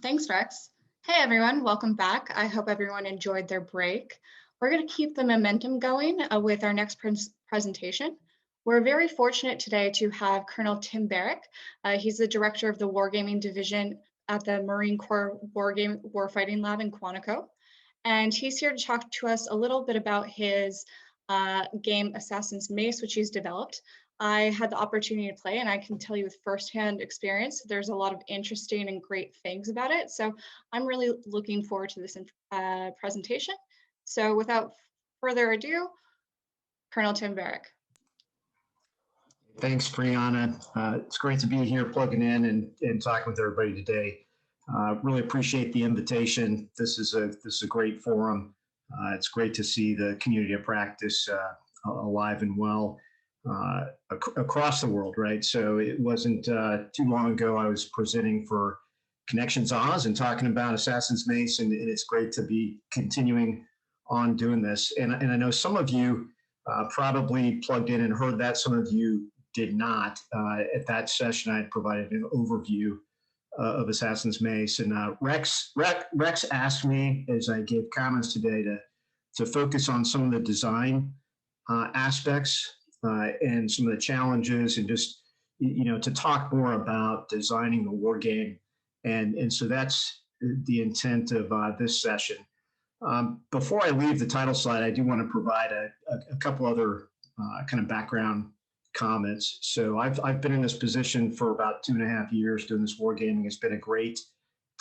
Thanks, Rex. Hey, everyone. Welcome back. I hope everyone enjoyed their break. We're going to keep the momentum going with our next presentation. We're very fortunate today to have Colonel Tim Barrick. He's the director of the Wargaming Division at the Marine Corps Warfighting Lab in Quantico. And he's here to talk to us a little bit about his game Assassin's Mace, which he's developed. I had the opportunity to play, and I can tell you with firsthand experience, there's a lot of interesting and great things about it. So I'm really looking forward to this presentation. So without further ado, Colonel Tim Barrick. Thanks, Brianna. It's great to be here plugging in and talking with everybody today. Really appreciate the invitation. This is a great forum. It's great to see the community of practice alive and well across the world, right? So it wasn't too long ago I was presenting for Connections Oz and talking about Assassin's Mace, and it's great to be continuing on doing this. And I know some of you probably plugged in and heard that. Some of you did not. At that session, I had provided an overview of Assassin's Mace, and Rex asked me as I gave comments today to focus on some of the design aspects and some of the challenges, and just to talk more about designing the war game, and so that's the intent of this session. Before I leave the title slide, I do want to provide a couple other kind of background comments. So I've been in this position for about 2.5 years doing this wargaming. It's been a great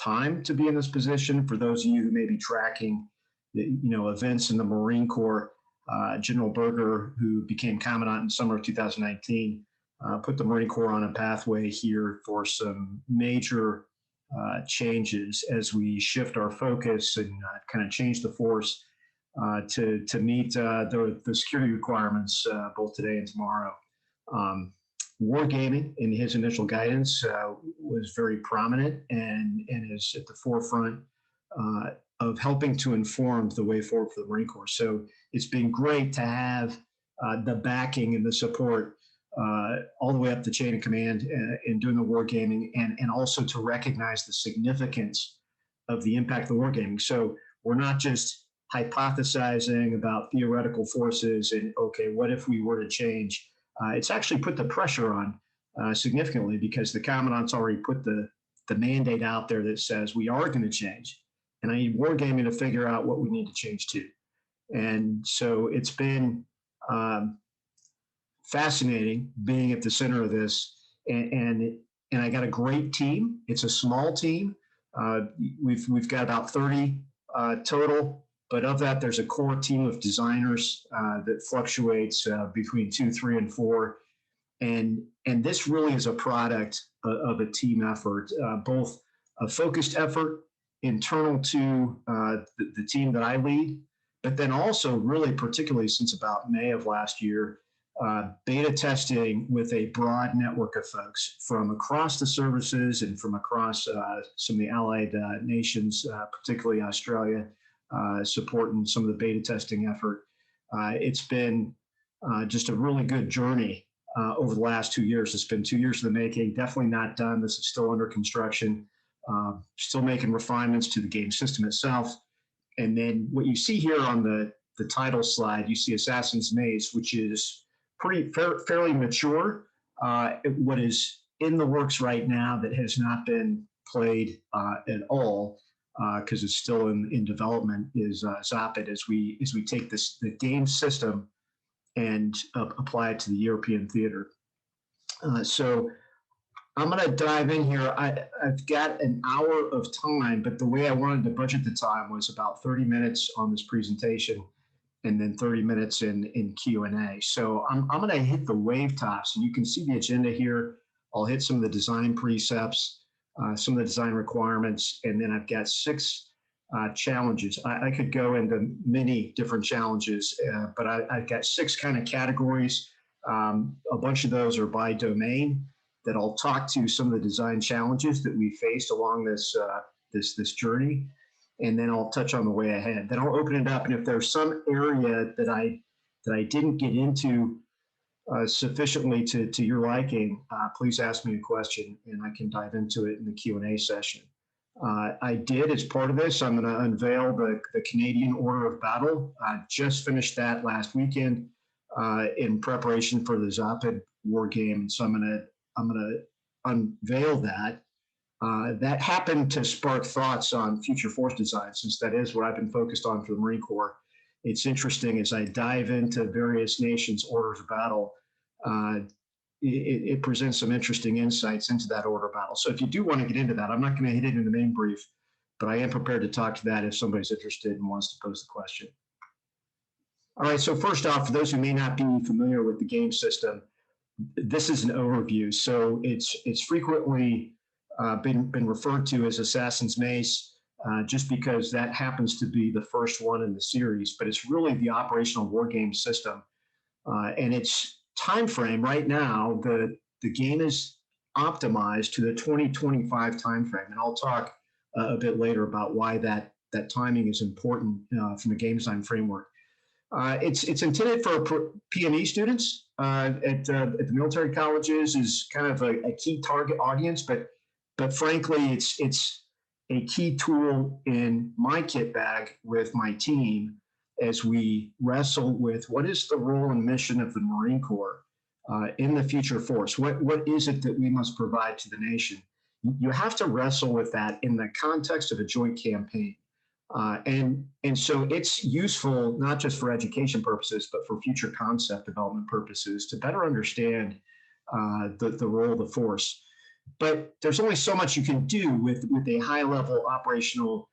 time to be in this position. For those of you who may be tracking the events in the Marine Corps, General Berger, who became Commandant in summer of 2019, put the Marine Corps on a pathway here for some major changes as we shift our focus and kind of change the force to meet the security requirements both today and tomorrow. Wargaming in his initial guidance was very prominent and is at the forefront of helping to inform the way forward for the Marine Corps. So it's been great to have the backing and the support all the way up the chain of command in doing the wargaming, and also to recognize the significance of the impact of the wargaming. So we're not just hypothesizing about theoretical forces and, okay, what if we were to change? It's actually put the pressure on significantly, because the Commandant's already put the mandate out there that says we are going to change. And I need wargaming to figure out what we need to change to. And so it's been fascinating being at the center of this. And I got a great team. It's a small team. We've got about 30 total. But of that, there's a core team of designers that fluctuates between 2, 3, and 4. And this really is a product of a team effort, both a focused effort internal to the team that I lead, but then also really particularly since about May of last year, beta testing with a broad network of folks from across the services and from across some of the allied nations, particularly Australia, supporting some of the beta testing effort. It's been just a really good journey over the last 2 years. It's been 2 years in the making, definitely not done. This is still under construction, still making refinements to the game system itself. And then what you see here on the title slide, you see Assassin's Mace, which is fairly mature. What is in the works right now that has not been played at all, because it's still in development, is ZAPAD, as we take the game system and apply it to the European theater. So I'm going to dive in here. I've got an hour of time, but the way I wanted to budget the time was about 30 minutes on this presentation and then 30 minutes in Q&A. So I'm going to hit the wave tops, and you can see the agenda here. I'll hit some of the design precepts, some of the design requirements, and then I've got 6 challenges. I could go into many different challenges, but I've got 6 kind of categories. A bunch of those are by domain that I'll talk to some of the design challenges that we faced along this journey, and then I'll touch on the way ahead. Then I'll open it up, and if there's some area that I didn't get into sufficiently to your liking, please ask me a question, and I can dive into it in the Q&A session. I did, as part of this, I'm going to unveil the Canadian Order of Battle. I just finished that last weekend in preparation for the ZAPAD war game. So I'm going to unveil that. That happened to spark thoughts on future force design, since that is what I've been focused on for the Marine Corps. It's interesting as I dive into various nations' orders of battle, it presents some interesting insights into that order of battle. So if you do want to get into that, I'm not going to hit it in the main brief, but I am prepared to talk to that if somebody's interested and wants to pose the question. All right, so first off, for those who may not be familiar with the game system, this is an overview. So it's frequently been referred to as Assassin's Mace, just because that happens to be the first one in the series, but it's really the operational war game system. And its time frame right now, the game is optimized to the 2025 time frame. And I'll talk a bit later about why that timing is important from the game design framework. It's intended for P&E students at the military colleges, is kind of a key target audience, but frankly, it's a key tool in my kit bag with my team as we wrestle with what is the role and mission of the Marine Corps in the future force. What is it that we must provide to the nation? You have to wrestle with that in the context of a joint campaign. And so it's useful not just for education purposes, but for future concept development purposes to better understand the role of the force. But there's only so much you can do with a high level operational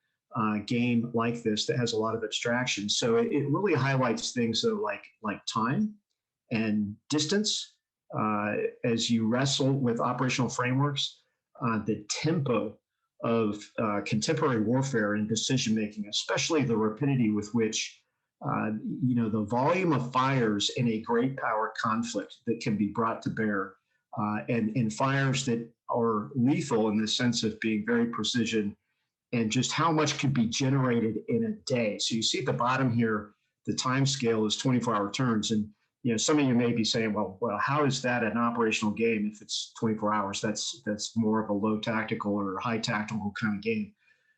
game like this that has a lot of abstraction. So it really highlights things though, like time and distance as you wrestle with operational frameworks, the tempo of contemporary warfare and decision making, especially the rapidity with which the volume of fires in a great power conflict that can be brought to bear, and fires that are lethal in the sense of being very precision, and just how much could be generated in a day. So you see at the bottom here, the time scale is 24-hour turns. And some of you may be saying, well, how is that an operational game if it's 24 hours? That's more of a low tactical or high tactical kind of game.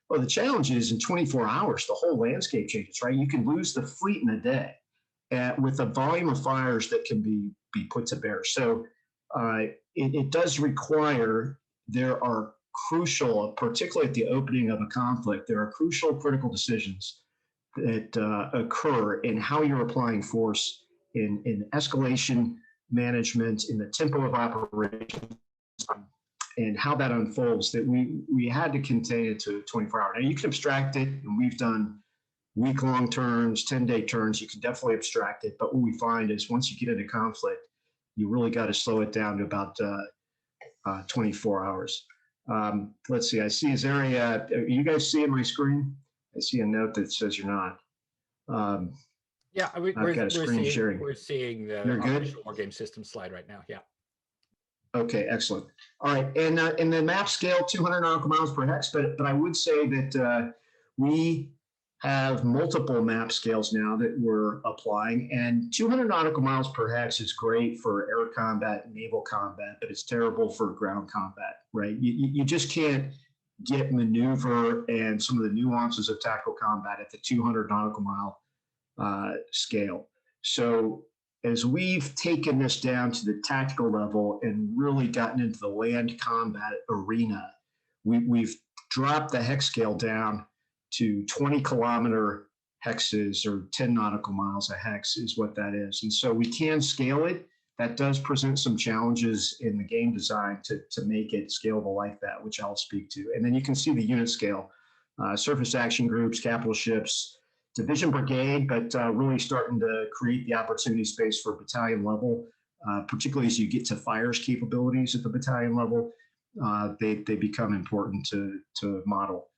Well, the challenge is in 24 hours, the whole landscape changes, right? You can lose the fleet in a day with a volume of fires that can be put to bear. So it does require, there are crucial, particularly at the opening of a conflict, there are crucial critical decisions that occur in how you're applying force, in escalation management, in the tempo of operations, and how that unfolds, that we had to contain it to 24 hours. Now you can abstract it, and we've done week-long turns, 10-day turns. You can definitely abstract it, but what we find is once you get into conflict, you really got to slow it down to about 24 hours. Let's see, I see, are you guys seeing my screen? I see a note that says you're not. Yeah, I've got a screen sharing. We're seeing the You're good? operational war game system slide right now. Yeah. Okay, excellent. All right, and in the map scale, 200 nautical miles per hex, but I would say that we have multiple map scales now that we're applying, and 200 nautical miles per hex is great for air combat and naval combat, but it's terrible for ground combat, right? You just can't get maneuver and some of the nuances of tactical combat at the 200 nautical mile scale. So as we've taken this down to the tactical level and really gotten into the land combat arena, we've dropped the hex scale down to 20-kilometer hexes, or 10 nautical miles a hex is what that is. And so we can scale it. That does present some challenges in the game design to make it scalable like that, which I'll speak to. And then you can see the unit scale, surface action groups, capital ships, division brigade, but really starting to create the opportunity space for battalion level, particularly as you get to fires capabilities at the battalion level, they become important to model.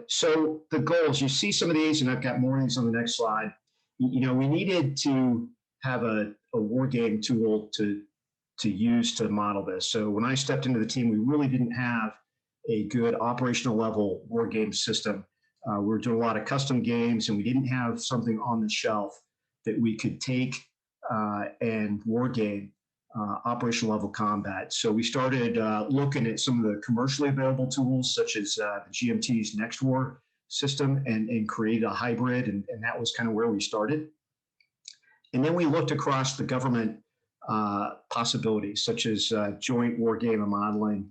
So the goals, you see some of these, and I've got more of these on the next slide. We needed to have a war game tool to use to model this. So when I stepped into the team, we really didn't have a good operational level war game system. We were doing a lot of custom games, and we didn't have something on the shelf that we could take and war game operational level combat. So we started looking at some of the commercially available tools, such as the GMT's Next War system, and created a hybrid, and that was kind of where we started. And then we looked across the government possibilities, such as joint wargame and modeling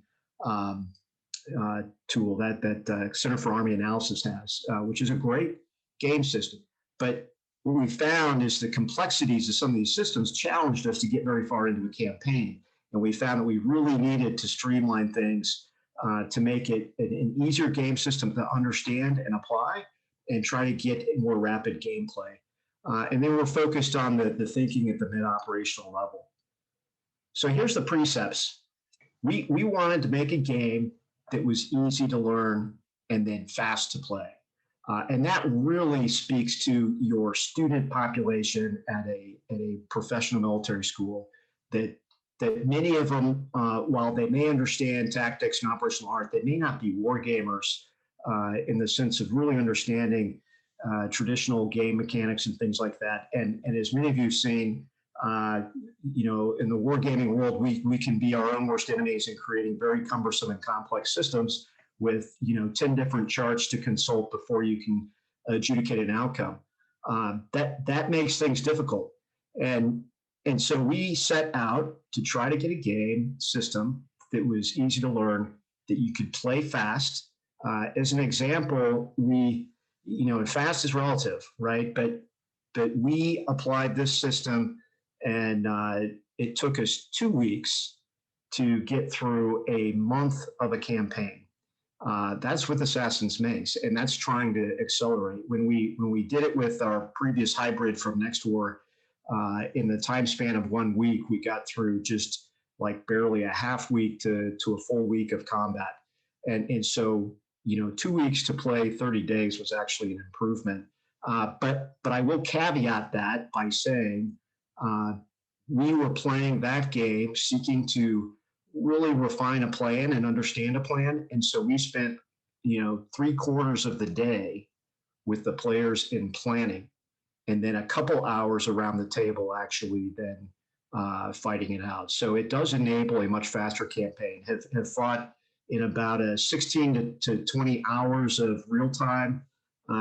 tool that Center for Army Analysis has, which is a great game system. But what we found is the complexities of some of these systems challenged us to get very far into a campaign. And we found that we really needed to streamline things to make it an easier game system to understand and apply and try to get more rapid gameplay. And then we're focused on the thinking at the mid-operational level. So here's the precepts. We wanted to make a game that was easy to learn and then fast to play. And that really speaks to your student population at a professional military school, that many of them, while they may understand tactics and operational art, they may not be war gamers in the sense of really understanding traditional game mechanics and things like that. And as many of you have seen, in the wargaming world, we can be our own worst enemies in creating very cumbersome and complex systems with 10 different charts to consult before you can adjudicate an outcome. That makes things difficult. And so we set out to try to get a game system that was easy to learn, that you could play fast. As an example, and fast is relative, right? But we applied this system, and it took us 2 weeks to get through a month of a campaign. That's with Assassin's Mace, and that's trying to accelerate. When we did it with our previous hybrid from Next War, in the time span of 1 week, we got through just like barely a half week to a full week of combat. And so, 2 weeks to play 30 days was actually an improvement. But I will caveat that by saying we were playing that game seeking to really refine a plan and understand a plan. And so we spent, 3/4 of the day with the players in planning, and then a couple hours around the table actually then fighting it out. So it does enable a much faster campaign. Have fought in about a 16 to 20 hours of real time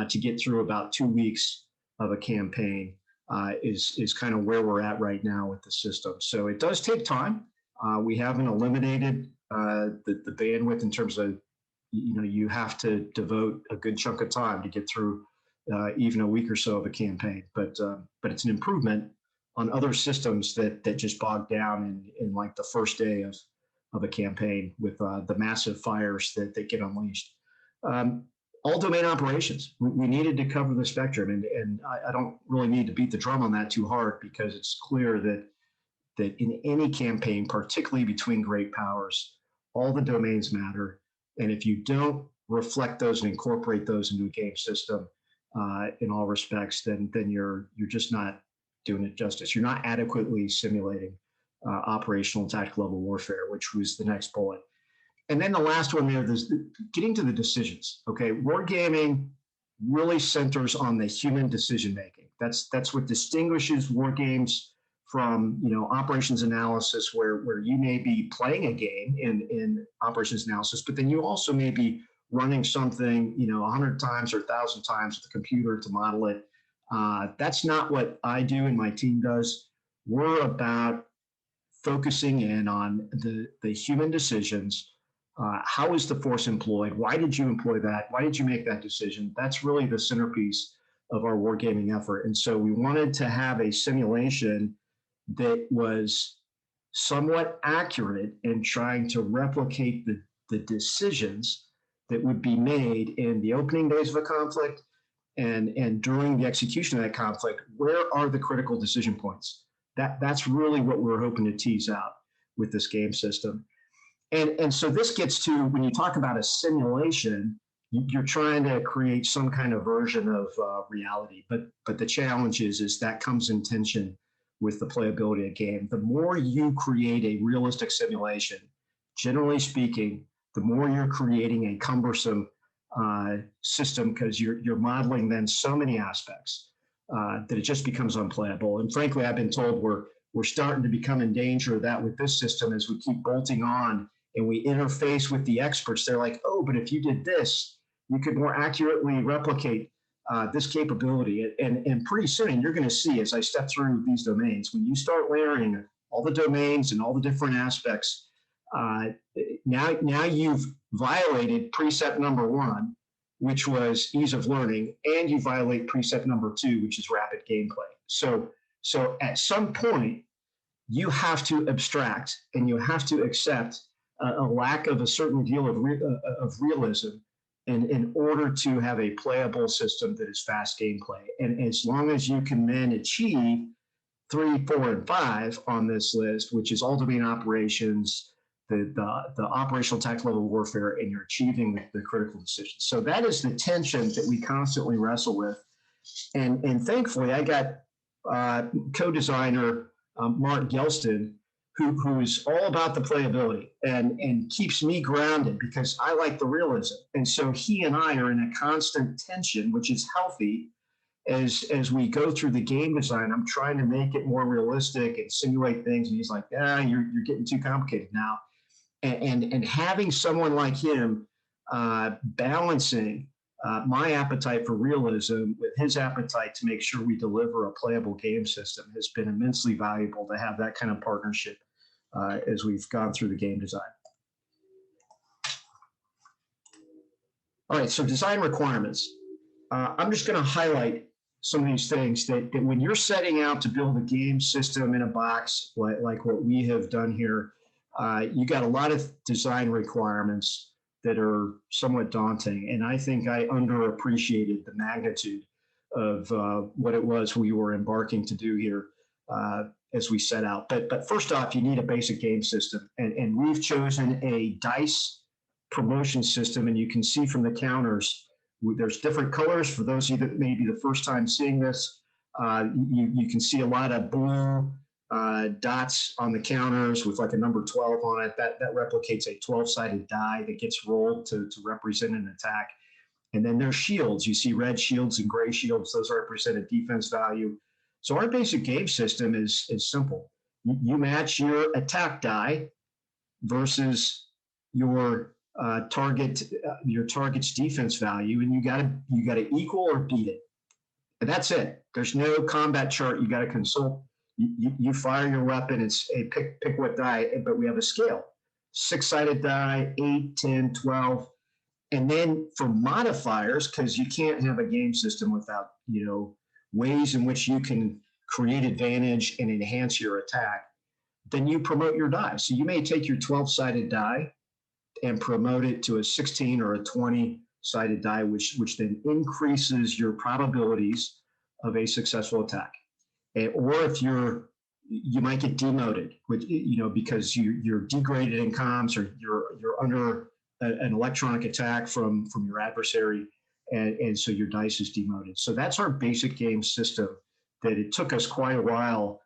to get through about 2 weeks of a campaign is kind of where we're at right now with the system. So it does take time. We haven't eliminated the bandwidth in terms of, you have to devote a good chunk of time to get through even a week or so of a campaign. But it's an improvement on other systems that just bog down in like the first day of a campaign with the massive fires that get unleashed. All domain operations, we needed to cover the spectrum, and I don't really need to beat the drum on that too hard, because it's clear that in any campaign, particularly between great powers, all the domains matter. And if you don't reflect those and incorporate those into a game system in all respects, then you're just not doing it justice. You're not adequately simulating operational and tactical level warfare, which was the next bullet. And then the last one there is getting to the decisions. Okay, wargaming really centers on the human decision making. That's what distinguishes war games from operations analysis, where you may be playing a game in operations analysis, but then you also may be running something 100 times or 1,000 times with the computer to model it. That's not what I do and my team does. We're about focusing in on the human decisions. How is the force employed? Why did you employ that? Why did you make that decision? That's really the centerpiece of our wargaming effort. And so we wanted to have a simulation that was somewhat accurate in trying to replicate the decisions that would be made in the opening days of a conflict and during the execution of that conflict. Where are the critical decision points? That's really what we're hoping to tease out with this game system. And so this gets to, when you talk about a simulation, you're trying to create some kind of version of reality. But the challenge is that comes in tension with the playability of game. The more you create a realistic simulation, generally speaking, the more you're creating a cumbersome system, because you're modeling then so many aspects that it just becomes unplayable. And frankly, I've been told we're starting to become in danger of that with this system as we keep bolting on and we interface with the experts. They're like, oh, but if you did this, you could more accurately replicate this capability. And pretty soon you're going to see, as I step through these domains, when you start layering all the domains and all the different aspects, now you've violated precept number 1, which was ease of learning, and you violate precept number 2, which is rapid gameplay. So at some point, you have to abstract and you have to accept a lack of a certain deal of realism in order to have a playable system that is fast gameplay. And as long as you can then achieve 3, 4, and 5 on this list, which is all domain operations, the operational attack level warfare, and you're achieving the critical decisions. So that is the tension that we constantly wrestle with. And thankfully, I got co-designer Mark Gelston, who is all about the playability and keeps me grounded because I like the realism. And so he and I are in a constant tension, which is healthy. As we go through the game design, I'm trying to make it more realistic and simulate things. And he's like, you're getting too complicated now. And having someone like him balancing my appetite for realism with his appetite to make sure we deliver a playable game system has been immensely valuable to have that kind of partnership as we've gone through the game design. All right, so design requirements. I'm just going to highlight some of these things that when you're setting out to build a game system in a box, like what we have done here, you got a lot of design requirements that are somewhat daunting. And I think I underappreciated the magnitude of what it was we were embarking to do here as we set out. But first off, you need a basic game system. And we've chosen a dice promotion system. And you can see from the counters, there's different colors. For those of you that may be the first time seeing this, you can see a lot of blue dots on the counters with like a number 12 on it. That replicates a 12-sided die that gets rolled to represent an attack. And then there's shields. You see red shields and gray shields. Those represent a defense value. So our basic game system is simple. You match your attack die versus your target's defense value, and you gotta equal or beat it. And that's it. There's no combat chart you got to consult. You fire your weapon. It's a pick what die, but we have a scale: 6-sided die, 8, 10, 12. And then for modifiers, because you can't have a game system without ways in which you can create advantage and enhance your attack, then you promote your die. So you may take your 12-sided die and promote it to a 16 or a 20-sided die, which then increases your probabilities of a successful attack. Or if you might get demoted, because you're degraded in comms, or you're under an electronic attack from your adversary, and so your dice is demoted. So that's our basic game system. That it took us quite a while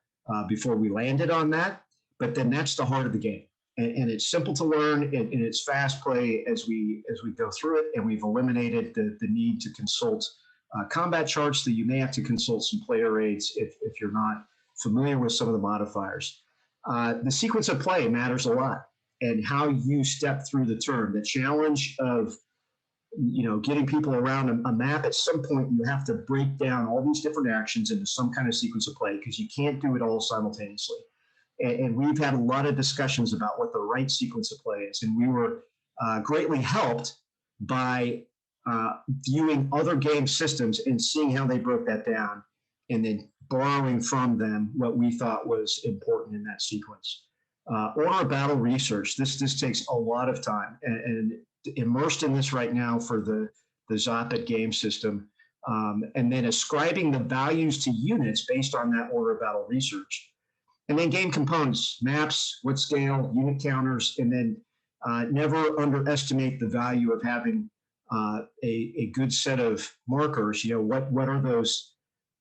before we landed on that, but then that's the heart of the game. And it's simple to learn, and it's fast play as we go through it. And we've eliminated the need to consult combat charts. That you may have to consult some player aids if you're not familiar with some of the modifiers. The sequence of play matters a lot, and how you step through the turn. The challenge of getting people around a map. At some point, you have to break down all these different actions into some kind of sequence of play, because you can't do it all simultaneously. And we've had a lot of discussions about what the right sequence of play is. And we were greatly helped by viewing other game systems and seeing how they broke that down, and then borrowing from them what we thought was important in that sequence. Order of battle research. This takes a lot of time, and immersed in this right now for the ZAPAD game system. And then ascribing the values to units based on that order of battle research. And then game components, maps, what scale, unit counters, and then never underestimate the value of having a good set of markers. What are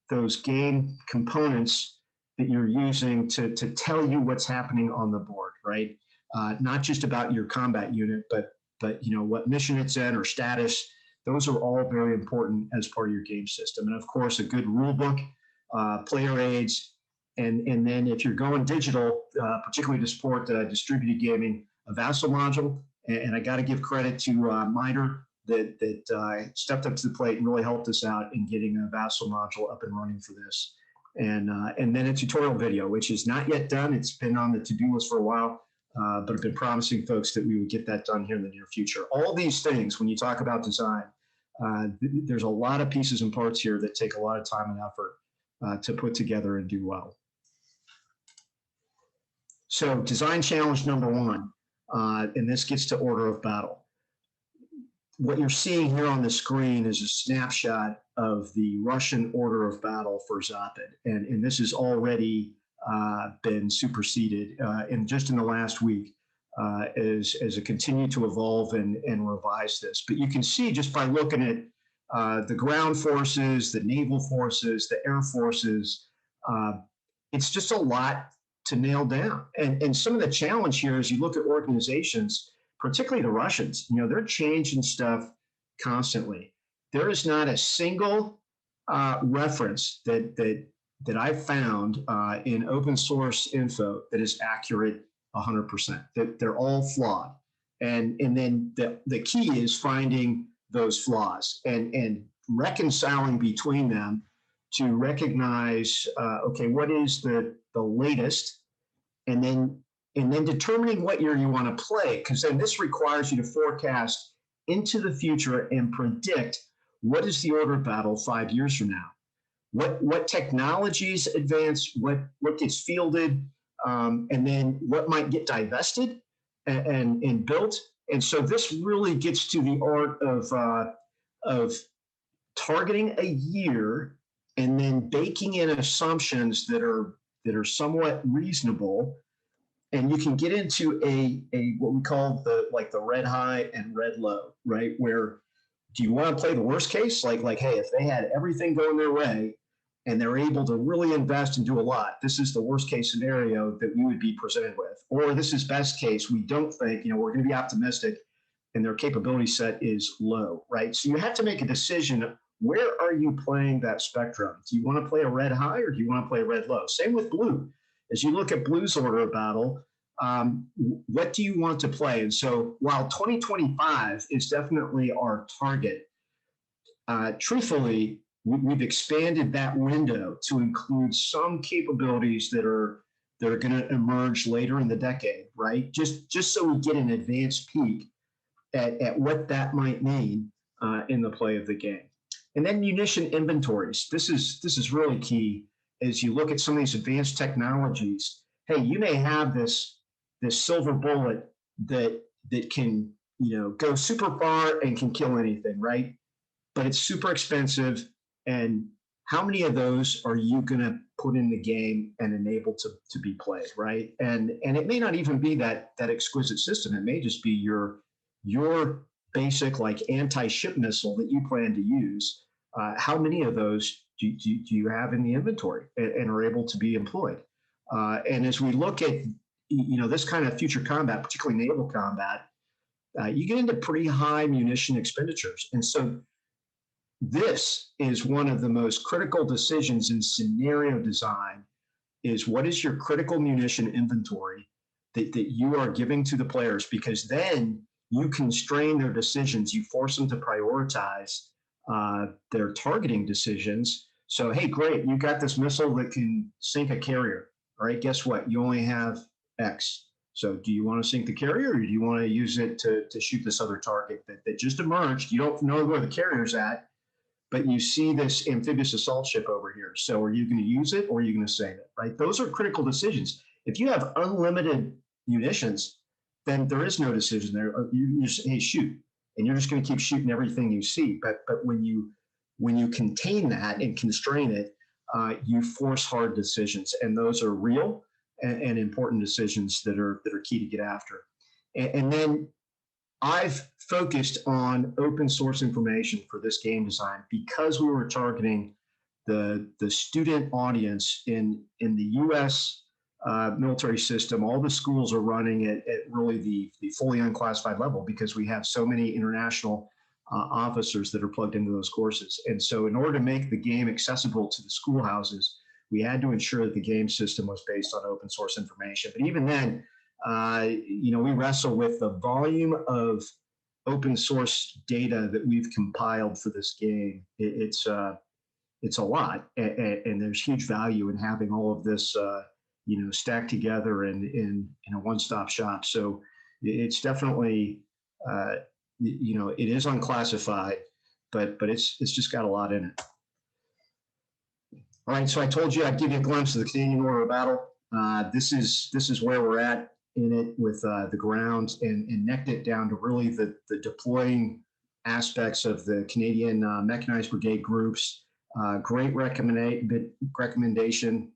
those game components that you're using to tell you what's happening on the board, right? Not just about your combat unit, but what mission it's in or status. Those are all very important as part of your game system. And of course, a good rule book, player aids, And then if you're going digital, particularly to support distributed gaming, a Vassal module. And I got to give credit to Miter that stepped up to the plate and really helped us out in getting a Vassal module up and running for this. And then a tutorial video, which is not yet done. It's been on the to-do list for a while, but I've been promising folks that we would get that done here in the near future. All these things, when you talk about design, there's a lot of pieces and parts here that take a lot of time and effort to put together and do well. So design challenge number one, and this gets to order of battle. What you're seeing here on the screen is a snapshot of the Russian order of battle for ZAPAD, and this has already been superseded just in the last week as it continued to evolve and revise this. But you can see just by looking at the ground forces, the naval forces, the air forces, it's just a lot to nail down. And some of the challenge here is you look at organizations, particularly the Russians, they're changing stuff constantly. There is not a single reference that I've found in open source info that is accurate 100%. They're all flawed. And then the key is finding those flaws and reconciling between them to recognize, okay, what is the latest, and then determining what year you want to play, because then this requires you to forecast into the future and predict what is the order of battle 5 years from now. What technologies advance, what gets fielded, and then what might get divested and built. And so this really gets to the art of targeting a year and then baking in assumptions that are somewhat reasonable. And you can get into a what we call the red high and red low, right? Where do you want to play the worst case? Like, hey, if they had everything going their way and they're able to really invest and do a lot, this is the worst case scenario that we would be presented with. Or this is best case. We don't think, we're going to be optimistic and their capability set is low, right? So you have to make a decision. Where are you playing that spectrum? Do you want to play a red high or do you want to play a red low? Same with blue. As you look at blue's order of battle, what do you want to play? And so while 2025 is definitely our target, truthfully, we've expanded that window to include some capabilities that are going to emerge later in the decade, right? Just so we get an advanced peek at what that might mean in the play of the game. And then munition inventories. This is really key as you look at some of these advanced technologies. Hey, you may have this silver bullet that can go super far and can kill anything, right? But it's super expensive. And how many of those are you going to put in the game and enable to be played, right? And it may not even be that exquisite system. It may just be your basic anti-ship missile that you plan to use. How many of those do you have in the inventory and are able to be employed? And as we look at this kind of future combat, particularly naval combat, you get into pretty high munition expenditures. And so this is one of the most critical decisions in scenario design, is what is your critical munition inventory that you are giving to the players, because then you constrain their decisions. You force them to prioritize their targeting decisions. So, hey, great, you got this missile that can sink a carrier. All right, guess what? You only have X. So do you want to sink the carrier, or do you want to use it to shoot this other target that just emerged? You don't know where the carrier's at, but you see this amphibious assault ship over here. So are you going to use it or are you going to save it, right? Those are critical decisions. If you have unlimited munitions, then there is no decision there. You just, hey, shoot. And you're just going to keep shooting everything you see. But when you contain that and constrain it, you force hard decisions. And those are real and important decisions that are key to get after. And then I've focused on open source information for this game design because we were targeting the student audience in the U.S. Military system. All the schools are running at really the fully unclassified level because we have so many international officers that are plugged into those courses. And so in order to make the game accessible to the schoolhouses, we had to ensure that the game system was based on open source information. But even then, we wrestle with the volume of open source data that we've compiled for this game. It's a lot, and there's huge value in having all of this, stacked together in a one-stop shop. So it's definitely, it is unclassified, but it's just got a lot in it. All right, so I told you I'd give you a glimpse of the Canadian order of battle. This is where we're at in it with the ground, and necked it down to really the deploying aspects of the Canadian mechanized brigade groups. Great recommendation.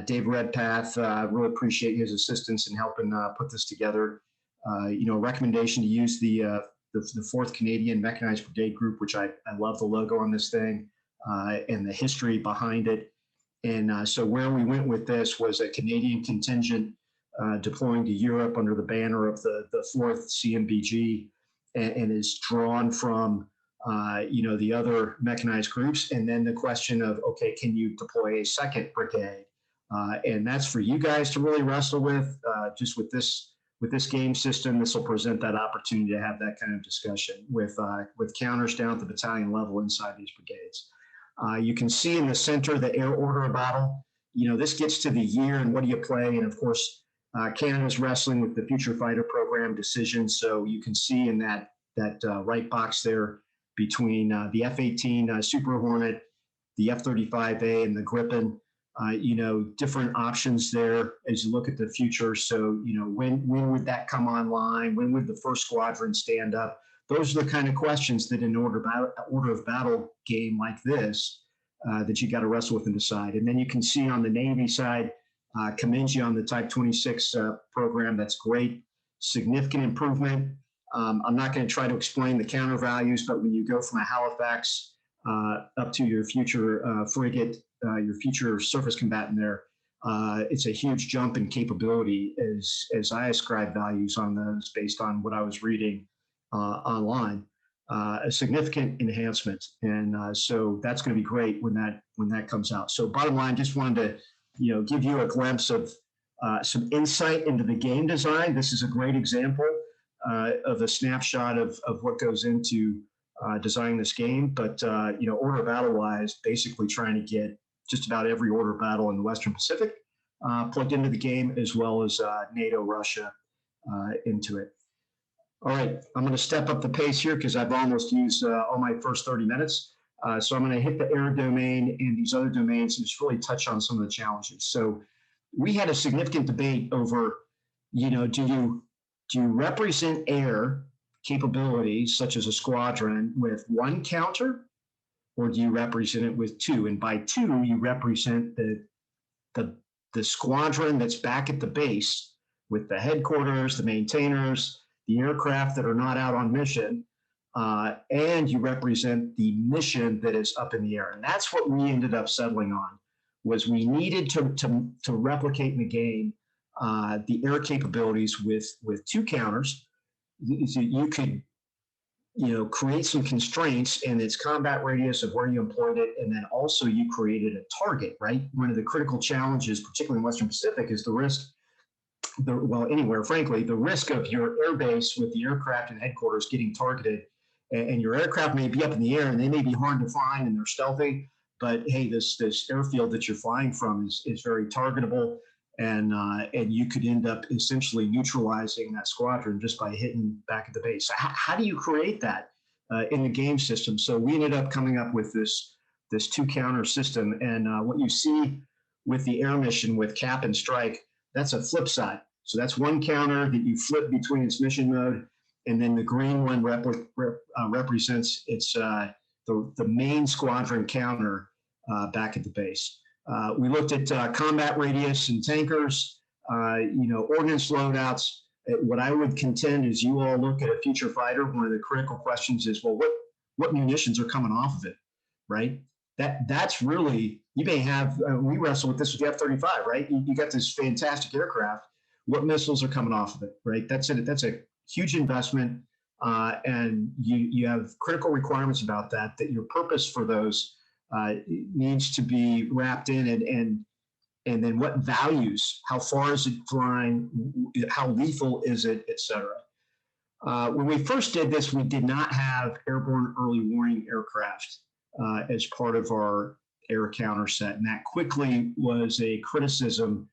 Dave Redpath, really appreciate his assistance in helping put this together. Recommendation to use the 4th Canadian Mechanized Brigade Group, which I love the logo on this thing and the history behind it. And so where we went with this was a Canadian contingent deploying to Europe under the banner of the 4th CMBG, and is drawn from the other mechanized groups. And then the question of, okay, can you deploy a 2nd brigade? And that's for you guys to really wrestle with. Just with this game system, this will present that opportunity to have that kind of discussion with counters down at the battalion level inside these brigades. You can see in the center the air order of battle. This gets to the year and what do you play, and of course Canada's wrestling with the Future Fighter Program decision. So you can see in that right box there between the F-18 Super Hornet, the F-35A, and the Gripen. Different options there as you look at the future. So, when would that come online? When would the first squadron stand up? Those are the kind of questions that in order of battle game like this, that you got to wrestle with and decide. And then you can see on the Navy side, Comanche on the Type 26 program. That's great, significant improvement. I'm not going to try to explain the counter values, but when you go from a Halifax up to your future frigate, your future surface combatant there, it's a huge jump in capability as I ascribe values on those based on what I was reading online. A significant enhancement, and so that's going to be great when that comes out. So bottom line, just wanted to give you a glimpse of some insight into the game design. This is a great example of a snapshot of what goes into designing this game. But order of battle wise, basically trying to get just about every order of battle in the Western Pacific plugged into the game, as well as NATO, Russia into it. All right, I'm going to step up the pace here because I've almost used all my first 30 minutes. So I'm going to hit the air domain and these other domains and just really touch on some of the challenges. So we had a significant debate over, do you represent air capabilities such as a squadron with 1 counter, or do you represent it with 2? And by 2, you represent the squadron that's back at the base with the headquarters, the maintainers, the aircraft that are not out on mission, and you represent the mission that is up in the air. And that's what we ended up settling on, was we needed to replicate in the game the air capabilities with 2 counters. So you could create some constraints in its combat radius of where you employed it, and then also you created a target, right? One of the critical challenges, particularly in Western Pacific, is the risk, anywhere, frankly, the risk of your airbase with the aircraft and headquarters getting targeted, and your aircraft may be up in the air and they may be hard to find and they're stealthy, but hey, this airfield that you're flying from is very targetable, and you could end up essentially neutralizing that squadron just by hitting back at the base. So how do you create that in the game system? So we ended up coming up with this 2 counter system, and what you see with the air mission with Cap and Strike, that's a flip side. So that's 1 counter that you flip between its mission mode, and then the green one represents its the main squadron counter back at the base. We looked at combat radius and tankers, ordnance loadouts. What I would contend is you all look at a future fighter. One of the critical questions is, well, what munitions are coming off of it, right? That's really, you may have, we wrestle with this with the F-35, right? You got this fantastic aircraft. What missiles are coming off of it, right? That's a huge investment, and you have critical requirements about that your purpose for those needs to be wrapped in, and then what values, how far is it flying, how lethal is it, et cetera. When we first did this, we did not have airborne early warning aircraft as part of our air counter set. And that quickly was a criticism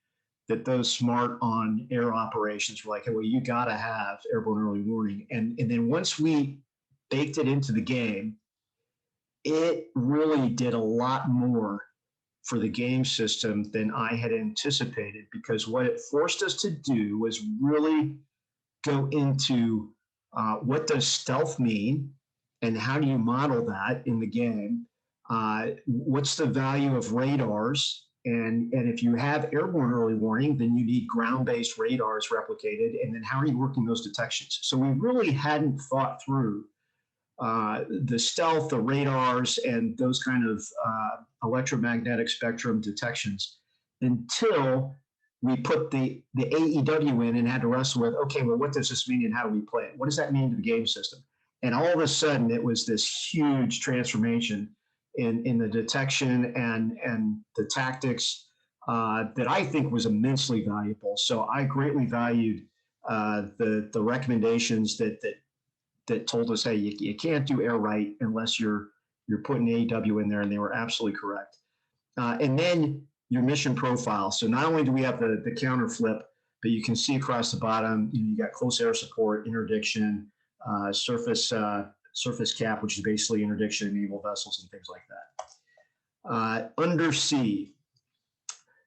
that those smart on air operations were like, hey, well, you got to have airborne early warning. And then once we baked it into the game, it really did a lot more for the game system than I had anticipated, because what it forced us to do was really go into what does stealth mean and how do you model that in the game? What's the value of radars? And if you have airborne early warning, then you need ground-based radars replicated. And then how are you working those detections? So we really hadn't thought through the stealth, the radars, and those kind of electromagnetic spectrum detections until we put the AEW in and had to wrestle with, okay, well, what does this mean and how do we play it? What does that mean to the game system? And all of a sudden, it was this huge transformation in the detection and the tactics that I think was immensely valuable. So I greatly valued the recommendations that told us, hey, you can't do air right unless you're putting AEW in there, and they were absolutely correct. And then your mission profile. So not only do we have the counter flip, but you can see across the bottom, you got close air support, interdiction, surface cap, which is basically interdiction, naval vessels, and things like that. Undersea.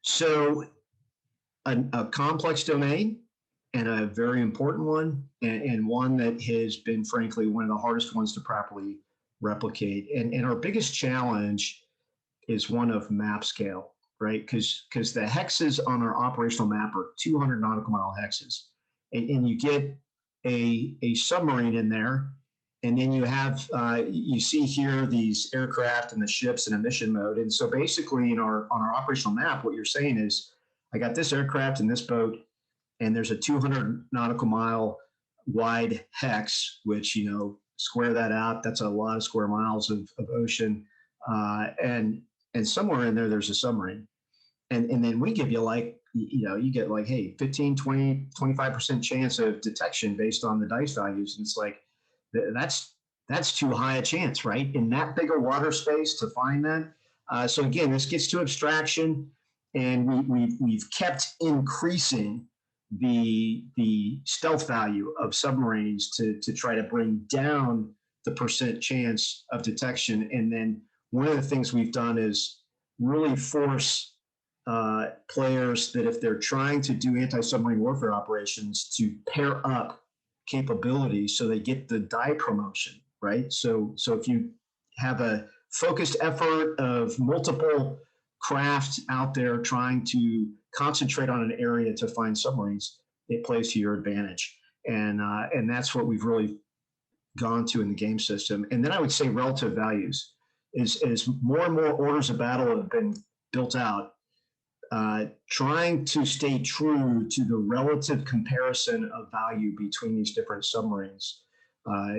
So a complex domain, and a very important one, and one that has been, frankly, one of the hardest ones to properly replicate. And our biggest challenge is one of map scale, right? Because the hexes on our operational map are 200 nautical mile hexes. And you get a submarine in there, and then you have, you see here these aircraft and the ships in a mission mode. And so basically on our operational map, what you're saying is, I got this aircraft and this boat, and there's a 200 nautical mile wide hex, which, square that out, that's a lot of square miles of ocean. And somewhere in there, there's a submarine. And then we give you you get like, hey, 15, 20, 25% chance of detection based on the dice values. And it's like, that's too high a chance, right? In that big a water space to find that. So again, this gets to abstraction, and we've kept increasing the stealth value of submarines to try to bring down the percent chance of detection. And then one of the things we've done is really force players that if they're trying to do anti-submarine warfare operations to pair up capabilities so they get the die promotion, right? So if you have a focused effort of multiple craft out there trying to concentrate on an area to find submarines, it plays to your advantage. And that's what we've really gone to in the game system. And then I would say relative values is more and more orders of battle have been built out. Trying to stay true to the relative comparison of value between these different submarines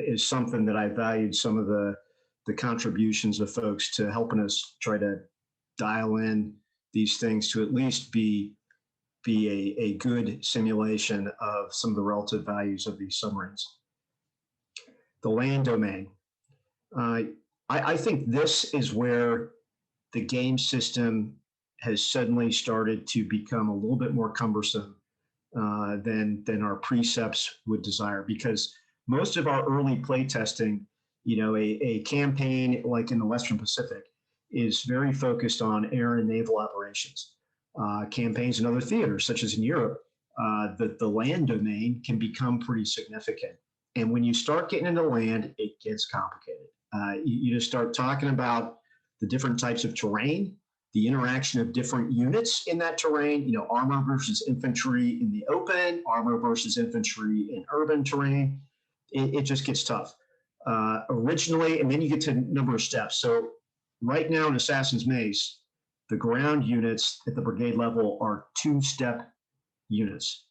is something that I valued some of the contributions of folks to helping us try to dial in these things to at least be a good simulation of some of the relative values of these submarines. The land domain. I think this is where the game system has suddenly started to become a little bit more cumbersome than our precepts would desire, because most of our early play testing, a campaign like in the Western Pacific is very focused on air and naval operations. Campaigns in other theaters, such as in Europe, the land domain can become pretty significant. And when you start getting into land, it gets complicated. You just start talking about the different types of terrain, the interaction of different units in that terrain, armor versus infantry in the open, armor versus infantry in urban terrain. It just gets tough. Originally, and then you get to a number of steps. So right now in Assassin's Mace, the ground units at the brigade level are 2-step units.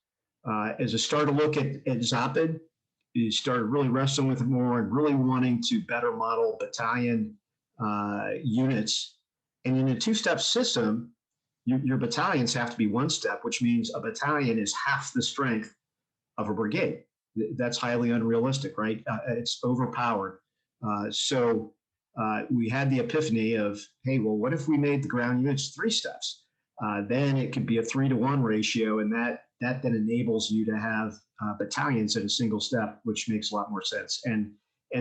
As I started to look at ZAPAD, you started really wrestling with it more and really wanting to better model battalion units. And in a two-step system, your battalions have to be one step, which means a battalion is half the strength of a brigade. That's highly unrealistic, right? It's overpowered. So we had the epiphany of, hey, well, what if we made the ground units 3 steps? Then it could be a 3-to-1 ratio, and that then enables you to have battalions at a single step, which makes a lot more sense. And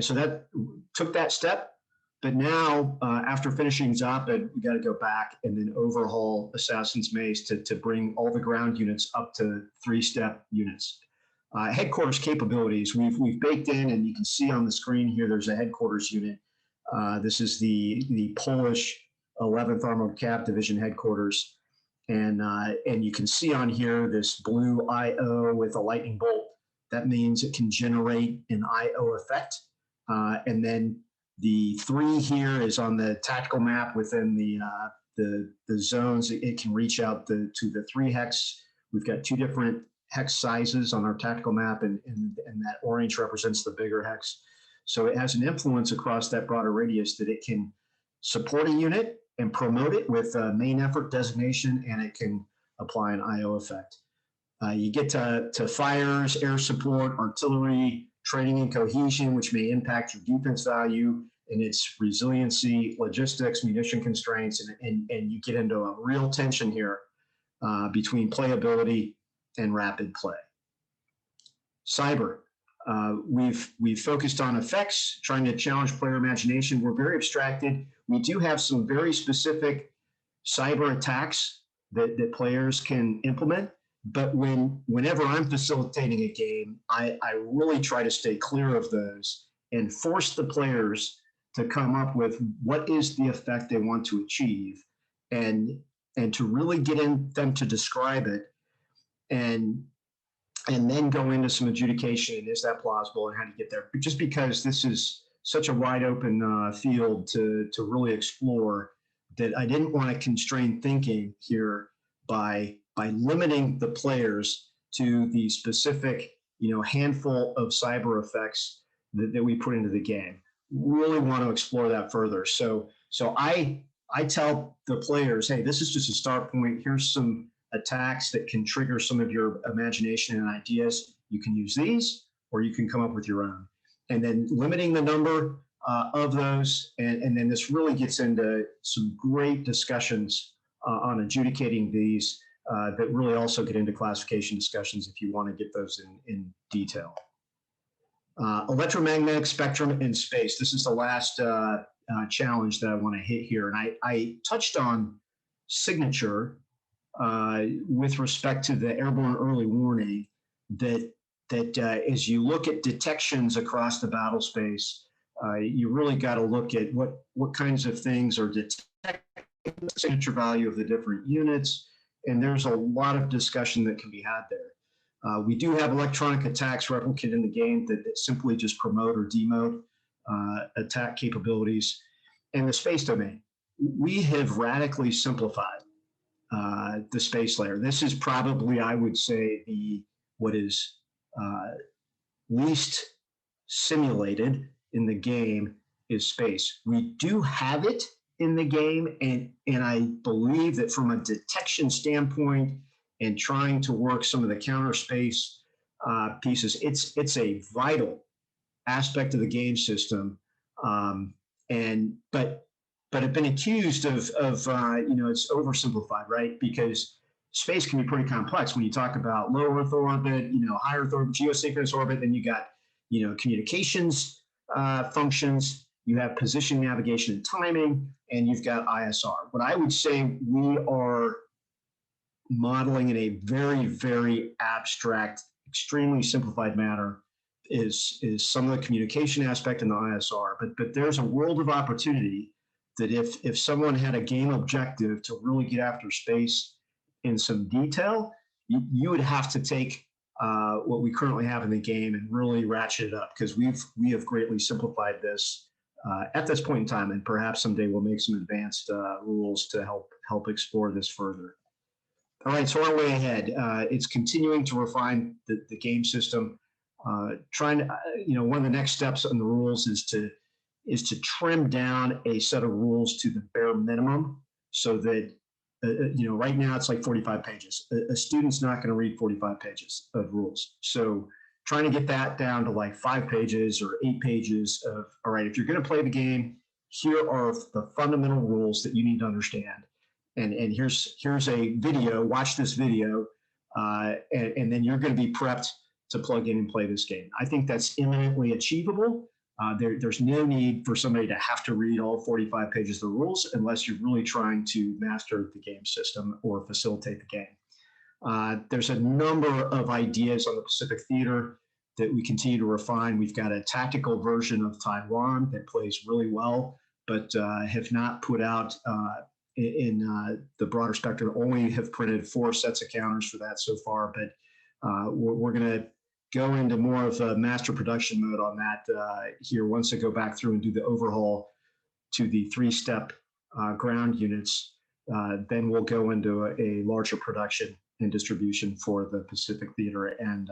so that took that step. But now, after finishing ZAPAD, we got to go back and then overhaul Assassin's Mace to bring all the ground units up to 3-step units. Headquarters capabilities, we've baked in, and you can see on the screen here, there's a headquarters unit. This is the Polish 11th Armored Cav Division headquarters. And you can see on here this blue IO with a lightning bolt. That means it can generate an IO effect. And then the 3 here is on the tactical map within the zones. It can reach out to the 3 hex. We've got 2 different hex sizes on our tactical map, and that orange represents the bigger hex. So it has an influence across that broader radius that it can support a unit and promote it with a main effort designation, and it can apply an IO effect. You get to fires, air support, artillery, training and cohesion, which may impact your defense value and its resiliency, logistics, munition constraints, and you get into a real tension here between playability and rapid play. Cyber. We've focused on effects, trying to challenge player imagination. We're very abstracted. We do have some very specific cyber attacks that players can implement. But whenever I'm facilitating a game, I really try to stay clear of those and force the players to come up with what is the effect they want to achieve, and to really get them to describe it, and then go into some adjudication, and is that plausible and how to get there. Just because this is such a wide open field to really explore, that I didn't want to constrain thinking here by limiting the players to the specific, handful of cyber effects that we put into the game. Really want to explore that further. So I tell the players, hey, this is just a start point. Here's some attacks that can trigger some of your imagination and ideas. You can use these, or you can come up with your own. And then limiting the number of those, and then this really gets into some great discussions on adjudicating these that really also get into classification discussions if you want to get those in detail. Electromagnetic spectrum in space. This is the last challenge that I want to hit here. And I touched on signature with respect to the airborne early warning, that as you look at detections across the battle space, you really got to look at what kinds of things are detected, the signature value of the different units, and there's a lot of discussion that can be had there. We do have electronic attacks replicated in the game that simply just promote or demote attack capabilities. In the space domain, we have radically simplified the space layer. This is probably, I would say, what is least simulated in the game is space. We do have it in the game, and I believe that from a detection standpoint and trying to work some of the counter space pieces, it's a vital aspect of the game system. But have been accused of it's oversimplified, right? Because space can be pretty complex when you talk about low Earth orbit, higher Earth orbit, geosynchronous orbit. Then you got, communications functions. You have position, navigation, and timing, and you've got ISR. What I would say we are modeling in a very, very abstract, extremely simplified manner is some of the communication aspect in the ISR. But there's a world of opportunity that if someone had a game objective to really get after space in some detail, you would have to take what we currently have in the game and really ratchet it up, because we have greatly simplified this at this point in time, and perhaps someday we'll make some advanced rules to help explore this further. All right, so our way ahead, it's continuing to refine the game system. One of the next steps in the rules is to is to trim down a set of rules to the bare minimum so that, right now it's like 45 pages. A student's not going to read 45 pages of rules. So trying to get that down to like 5 pages or 8 pages of, all right, if you're going to play the game, here are the fundamental rules that you need to understand. And here's a video, watch this video, and then you're going to be prepped to plug in and play this game. I think that's imminently achievable. There's no need for somebody to have to read all 45 pages of the rules unless you're really trying to master the game system or facilitate the game. There's a number of ideas on the Pacific Theater that we continue to refine. We've got a tactical version of Taiwan that plays really well, but have not put out in the broader spectrum. Only have printed 4 sets of counters for that so far, but we're going to go into more of a master production mode on that here once I go back through and do the overhaul to the 3-step ground units. Then we'll go into a larger production and distribution for the Pacific Theater and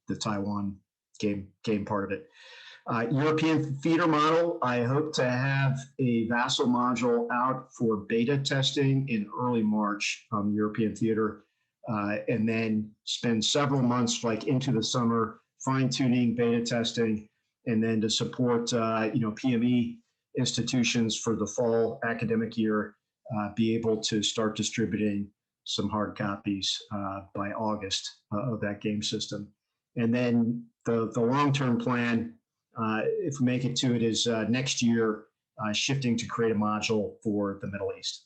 the Taiwan game part of it. European theater model, I hope to have a Vassal module out for beta testing in early March on the European theater, and then spend several months like into the summer fine-tuning, beta testing, and then to support PME institutions for the fall academic year, be able to start distributing some hard copies by August of that game system. And then the long-term plan, if we make it to it, is next year shifting to create a module for the Middle East.